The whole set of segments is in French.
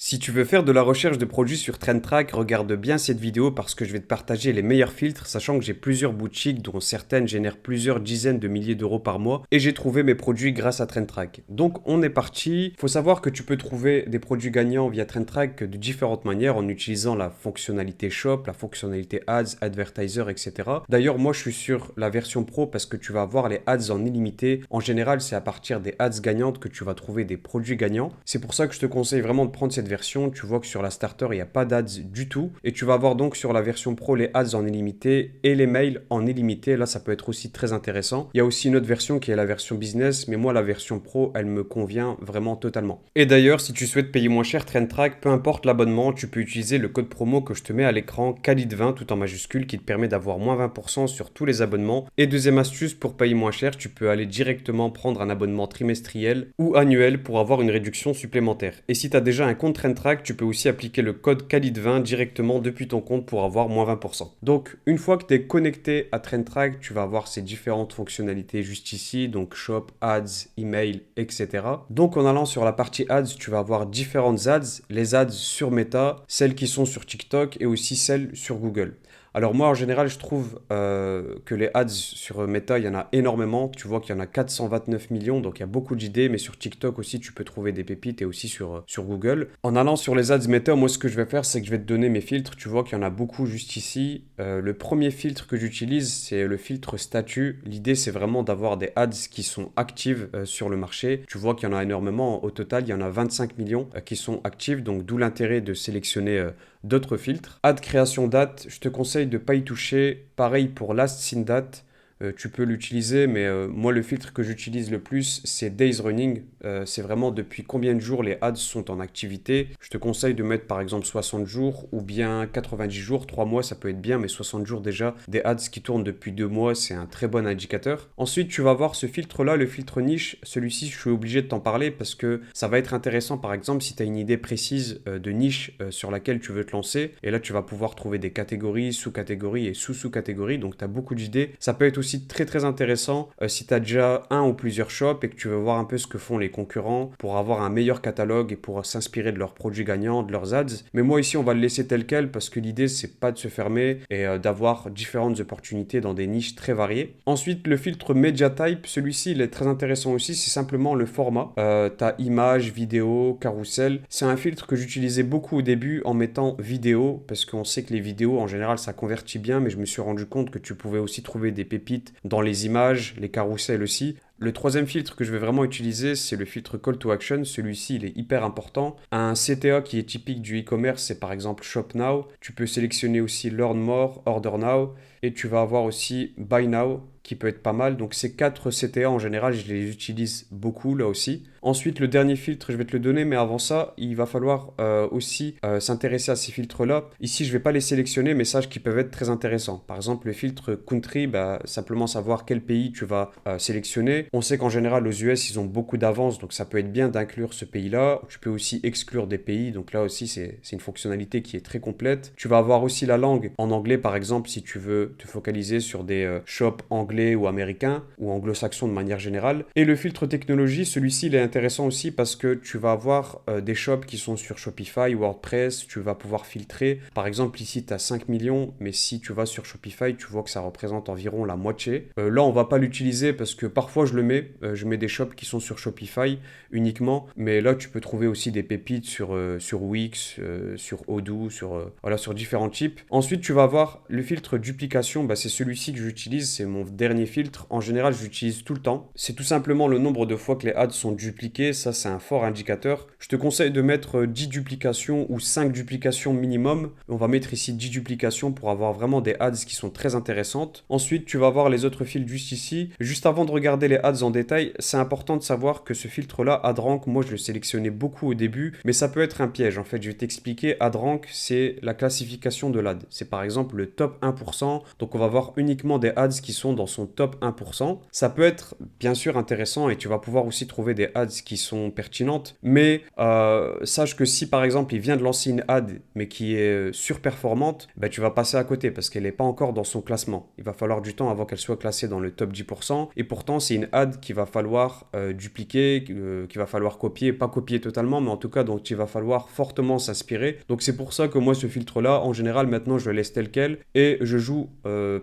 Si tu veux faire de la recherche de produits sur TrendTrack, regarde bien cette vidéo parce que je vais te partager les meilleurs filtres, sachant que j'ai plusieurs boutiques dont certaines génèrent plusieurs dizaines de milliers d'euros par mois et j'ai trouvé mes produits grâce à TrendTrack. Donc on est parti. Faut savoir que tu peux trouver des produits gagnants via TrendTrack de différentes manières en utilisant la fonctionnalité Shop, la fonctionnalité Ads, Advertiser, etc. D'ailleurs, moi je suis sur la version Pro parce que tu vas avoir les ads en illimité. En général, c'est à partir des ads gagnantes que tu vas trouver des produits gagnants. C'est pour ça que je te conseille vraiment de prendre cette version. Tu vois que sur la starter, il n'y a pas d'ads du tout. Et tu vas avoir donc sur la version pro les ads en illimité et les mails en illimité. Là, ça peut être aussi très intéressant. Il y a aussi une autre version qui est la version business, mais moi, la version pro, elle me convient vraiment totalement. Et d'ailleurs, si tu souhaites payer moins cher TrendTrack, peu importe l'abonnement, tu peux utiliser le code promo que je te mets à l'écran, Khalid20 tout en majuscule, qui te permet d'avoir moins 20% sur tous les abonnements. Et deuxième astuce, pour payer moins cher, tu peux aller directement prendre un abonnement trimestriel ou annuel pour avoir une réduction supplémentaire. Et si tu as déjà un compte TrendTrack, tu peux aussi appliquer le code Khalid20 directement depuis ton compte pour avoir moins 20%. Donc, une fois que tu es connecté à TrendTrack, tu vas avoir ces différentes fonctionnalités juste ici, donc Shop, Ads, Email, etc. Donc, en allant sur la partie Ads, tu vas avoir différentes ads, les ads sur Meta, celles qui sont sur TikTok et aussi celles sur Google. Alors moi, en général, je trouve que les ads sur Meta, il y en a énormément. Tu vois qu'il y en a 429 millions, donc il y a beaucoup d'idées. Mais sur TikTok aussi, tu peux trouver des pépites et aussi sur Google. En allant sur les ads Meta, moi, ce que je vais faire, c'est que je vais te donner mes filtres. Tu vois qu'il y en a beaucoup juste ici. Le premier filtre que j'utilise, c'est le filtre statut. L'idée, c'est vraiment d'avoir des ads qui sont actives sur le marché. Tu vois qu'il y en a énormément. Au total, il y en a 25 millions qui sont actives. Donc d'où l'intérêt de sélectionner d'autres filtres. Ad création date, je te conseille de ne pas y toucher. Pareil pour last seen date. Tu peux l'utiliser, mais moi le filtre que j'utilise le plus, c'est Days Running. C'est vraiment depuis combien de jours les ads sont en activité. Je te conseille de mettre par exemple 60 jours ou bien 90 jours, 3 mois ça peut être bien, mais 60 jours déjà, des ads qui tournent depuis 2 mois, c'est un très bon indicateur. Ensuite, tu vas voir ce filtre-là, le filtre niche. Celui-ci, je suis obligé de t'en parler parce que ça va être intéressant par exemple si tu as une idée précise de niche sur laquelle tu veux te lancer. Et là, tu vas pouvoir trouver des catégories, sous-catégories et sous-sous-catégories. Donc, tu as beaucoup d'idées. Ça peut être aussi très très intéressant si tu as déjà un ou plusieurs shops et que tu veux voir un peu ce que font les concurrents pour avoir un meilleur catalogue et pour s'inspirer de leurs produits gagnants, de leurs ads. Mais moi ici on va le laisser tel quel parce que l'idée c'est pas de se fermer et d'avoir différentes opportunités dans des niches très variées. Ensuite le filtre Media Type, celui-ci il est très intéressant aussi, c'est simplement le format. Tu as image, vidéo, carrousel. C'est un filtre que j'utilisais beaucoup au début en mettant vidéo parce qu'on sait que les vidéos en général ça convertit bien, mais je me suis rendu compte que tu pouvais aussi trouver des pépites dans les images, les carousels aussi. Le troisième filtre que je vais vraiment utiliser, c'est le filtre Call to Action. Celui-ci, il est hyper important. Un CTA qui est typique du e-commerce, c'est par exemple Shop Now. Tu peux sélectionner aussi Learn More, Order Now. Et tu vas avoir aussi Buy Now, qui peut être pas mal. Donc ces 4 CTA, en général, je les utilise beaucoup là aussi. Ensuite, le dernier filtre, je vais te le donner, mais avant ça, il va falloir aussi s'intéresser à ces filtres-là. Ici, je ne vais pas les sélectionner, mais sache qu'ils peuvent être très intéressants. Par exemple, le filtre Country, simplement savoir quel pays tu vas sélectionner. On sait qu'en général, aux US, ils ont beaucoup d'avance, donc ça peut être bien d'inclure ce pays-là. Tu peux aussi exclure des pays, donc là aussi, c'est une fonctionnalité qui est très complète. Tu vas avoir aussi la langue en anglais, par exemple, si tu veux te focaliser sur des shops anglais ou américains, ou anglo-saxons de manière générale. Et le filtre technologie, celui-ci, il est intéressant aussi parce que tu vas avoir des shops qui sont sur Shopify, WordPress, tu vas pouvoir filtrer. Par exemple, ici, tu as 5 millions, mais si tu vas sur Shopify, tu vois que ça représente environ la moitié. Là, on va pas l'utiliser parce que parfois, je mets des shops qui sont sur Shopify uniquement, mais là, tu peux trouver aussi des pépites sur Wix, sur Odoo, sur différents types. Ensuite, tu vas avoir le filtre duplication, c'est celui-ci que j'utilise, c'est mon dernier filtre. En général, j'utilise tout le temps. C'est tout simplement le nombre de fois que les ads sont dupliqués, ça c'est un fort indicateur. Je te conseille de mettre 10 duplications ou 5 duplications minimum. On va mettre ici 10 duplications pour avoir vraiment des ads qui sont très intéressantes. Ensuite, tu vas voir les autres filtres juste ici. Juste avant de regarder les ads en détail, c'est important de savoir que ce filtre-là, AdRank, moi je le sélectionnais beaucoup au début, mais ça peut être un piège. En fait, je vais t'expliquer. AdRank, c'est la classification de l'ad. C'est par exemple le top 1%, donc on va voir uniquement des ads qui sont dans son top 1%. Ça peut être bien sûr intéressant et tu vas pouvoir aussi trouver des ads qui sont pertinentes, mais sache que si par exemple il vient de lancer une ad mais qui est surperformante, ben, tu vas passer à côté parce qu'elle n'est pas encore dans son classement. Il va falloir du temps avant qu'elle soit classée dans le top 10% et pourtant c'est une ad qu'il va falloir dupliquer, qu'il va falloir copier, pas copier totalement, mais en tout cas donc il va falloir fortement s'inspirer. Donc c'est pour ça que moi ce filtre là en général maintenant je le laisse tel quel et je joue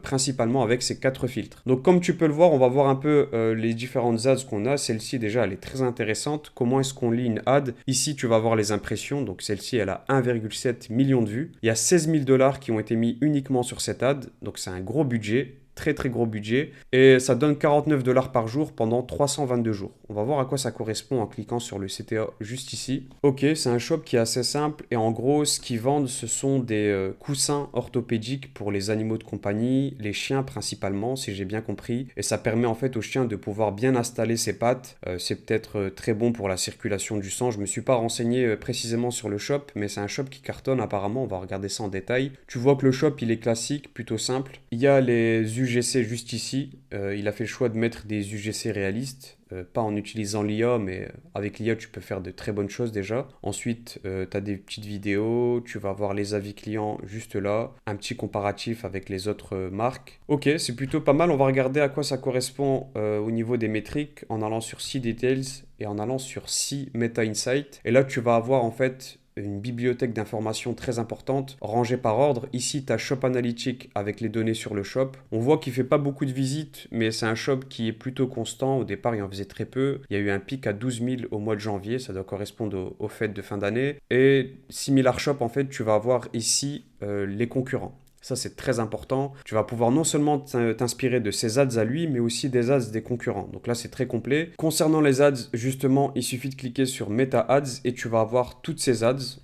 principalement avec ces 4 filtres. Donc comme tu peux le voir, on va voir un peu les différentes ads qu'on a. Celle-ci déjà elle est très intéressante. Comment est-ce qu'on lit une ad? Ici tu vas voir les impressions, donc celle-ci elle a 1,7 million de vues. Il y a 16 000 $ qui ont été mis uniquement sur cette ad, donc c'est un gros budget. Très très gros budget et ça donne 49 $ par jour pendant 322 jours. On va voir à quoi ça correspond en cliquant sur le CTA juste ici. Ok, c'est un shop qui est assez simple et en gros ce qu'ils vendent ce sont des coussins orthopédiques pour les animaux de compagnie, les chiens principalement si j'ai bien compris, et ça permet en fait aux chiens de pouvoir bien installer ses pattes. C'est peut-être très bon pour la circulation du sang. Je me suis pas renseigné précisément sur le shop, mais c'est un shop qui cartonne apparemment. On va regarder ça en détail. Tu vois que le shop il est classique, plutôt simple. Il y a les UGC juste ici. Il a fait le choix de mettre des UGC réalistes. Pas en utilisant l'IA, mais avec l'IA, tu peux faire de très bonnes choses déjà. Ensuite, tu as des petites vidéos, tu vas voir les avis clients juste là, un petit comparatif avec les autres marques. Ok, c'est plutôt pas mal. On va regarder à quoi ça correspond au niveau des métriques en allant sur See Details et en allant sur See Meta Insight. Et là, tu vas avoir en fait une bibliothèque d'informations très importante, rangée par ordre. Ici, tu as Shop Analytics avec les données sur le shop. On voit qu'il ne fait pas beaucoup de visites, mais c'est un shop qui est plutôt constant. Au départ, il en faisait très peu. Il y a eu un pic à 12 000 au mois de janvier. Ça doit correspondre aux fêtes de fin d'année. Et Similar Shop, en fait, tu vas avoir ici les concurrents. Ça, c'est très important. Tu vas pouvoir non seulement t'inspirer de ses ads à lui, mais aussi des ads des concurrents. Donc là, c'est très complet. Concernant les ads, justement, il suffit de cliquer sur Meta Ads et tu vas avoir toutes ces ads.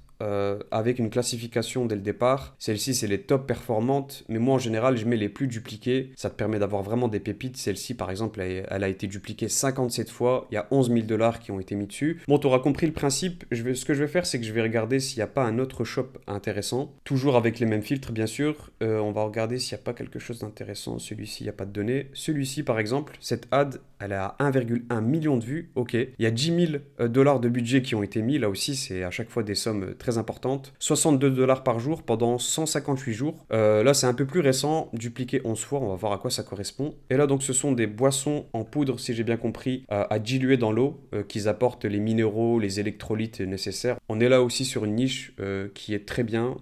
Avec une classification dès le départ. Celle-ci, c'est les top performantes, mais moi en général, je mets les plus dupliquées. Ça te permet d'avoir vraiment des pépites. Celle-ci, par exemple, elle a été dupliquée 57 fois. Il y a 11 000 $ qui ont été mis dessus. Bon, tu auras compris le principe. Ce que je vais faire, c'est que je vais regarder s'il n'y a pas un autre shop intéressant. Toujours avec les mêmes filtres, bien sûr. On va regarder s'il n'y a pas quelque chose d'intéressant. Celui-ci, il n'y a pas de données. Celui-ci, par exemple, cette ad, elle a 1,1 million de vues. Ok. Il y a 10 000 $ de budget qui ont été mis. Là aussi, c'est à chaque fois des sommes très importante. 62 $ par jour pendant 158 jours. Là, c'est un peu plus récent, dupliqué 11 fois. On va voir à quoi ça correspond. Et là, donc, ce sont des boissons en poudre, si j'ai bien compris, à diluer dans l'eau, qui apportent les minéraux, les électrolytes nécessaires. On est là aussi sur une niche qui est très bien.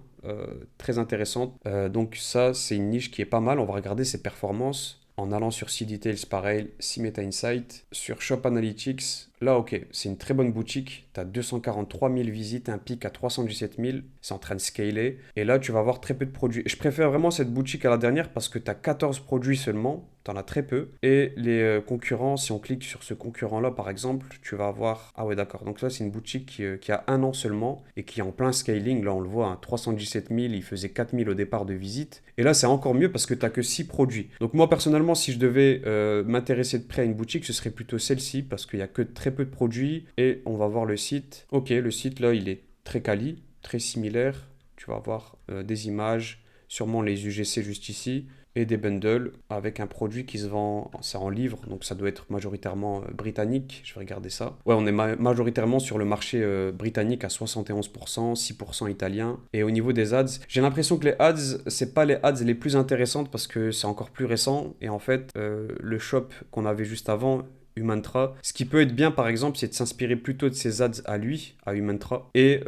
Très intéressante. Donc ça, c'est une niche qui est pas mal. On va regarder ses performances. En allant sur See Details, pareil, See Meta Insight, sur Shop Analytics, là, ok, c'est une très bonne boutique. Tu as 243 000 visites, un pic à 317 000. C'est en train de scaler. Et là, tu vas avoir très peu de produits. Je préfère vraiment cette boutique à la dernière parce que tu as 14 produits seulement. Tu en as très peu. Et les concurrents, si on clique sur ce concurrent-là, par exemple, tu vas avoir... Ah ouais, d'accord. Donc ça, c'est une boutique qui a 1 an seulement et qui est en plein scaling. Là, on le voit, hein, 317 000. Il faisait 4 000 au départ de visite. Et là, c'est encore mieux parce que tu n'as que 6 produits. Donc moi, personnellement, si je devais m'intéresser de près à une boutique, ce serait plutôt celle-ci parce qu'il n'y a que très peu de produits. Et on va voir le site. Ok, le site, là, il est très quali, très similaire. Tu vas voir des images, sûrement les UGC juste ici, et des bundles avec un produit qui se vend, c'est en livres, donc ça doit être majoritairement britannique. Je vais regarder ça. Ouais, on est majoritairement sur le marché britannique à 71%, 6% italien. Et au niveau des ads, j'ai l'impression que les ads, c'est pas les ads les plus intéressantes parce que c'est encore plus récent. Et en fait, le shop qu'on avait juste avant, Humantra. Ce qui peut être bien, par exemple, c'est de s'inspirer plutôt de ses ads à lui, à Humantra, et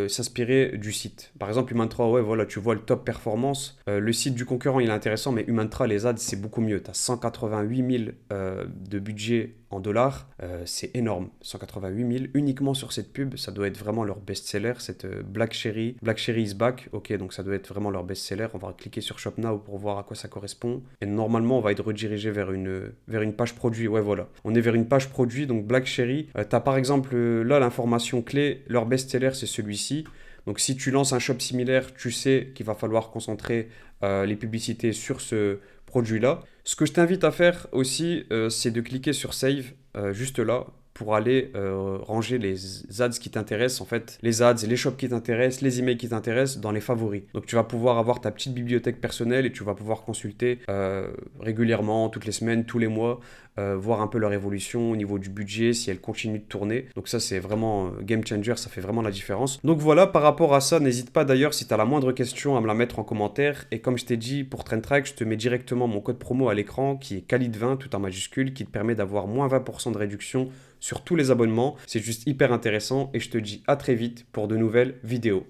s'inspirer du site. Par exemple, Humantra, ouais, voilà, tu vois le top performance. Le site du concurrent, il est intéressant, mais Humantra, les ads, c'est beaucoup mieux. Tu as 188 000 de budget en dollars. C'est énorme. 188 000 uniquement sur cette pub. Ça doit être vraiment leur best-seller, cette Black Cherry. Black Cherry is back. Ok, donc ça doit être vraiment leur best-seller. On va cliquer sur Shop Now pour voir à quoi ça correspond. Et normalement, on va être redirigé vers une page produit. Ouais, voilà. On est vers une page produit, donc Black Cherry. Tu as par exemple là l'information clé. Leur best-seller, c'est celui-ci. Donc si tu lances un shop similaire, tu sais qu'il va falloir concentrer les publicités sur ce produit-là. Ce que je t'invite à faire aussi, c'est de cliquer sur Save, juste là. pour aller ranger les ads qui t'intéressent, en fait, les ads et les shops qui t'intéressent, les emails qui t'intéressent dans les favoris. Donc tu vas pouvoir avoir ta petite bibliothèque personnelle et tu vas pouvoir consulter régulièrement, toutes les semaines, tous les mois, voir un peu leur évolution au niveau du budget, si elle continue de tourner. Donc ça, c'est vraiment game changer, ça fait vraiment la différence. Donc voilà, par rapport à ça, n'hésite pas d'ailleurs, si tu as la moindre question, à me la mettre en commentaire. Et comme je t'ai dit, pour TrendTrack, je te mets directement mon code promo à l'écran qui est Khalid20, tout en majuscule, qui te permet d'avoir moins 20% de réduction sur tous les abonnements. C'est juste hyper intéressant et je te dis à très vite pour de nouvelles vidéos.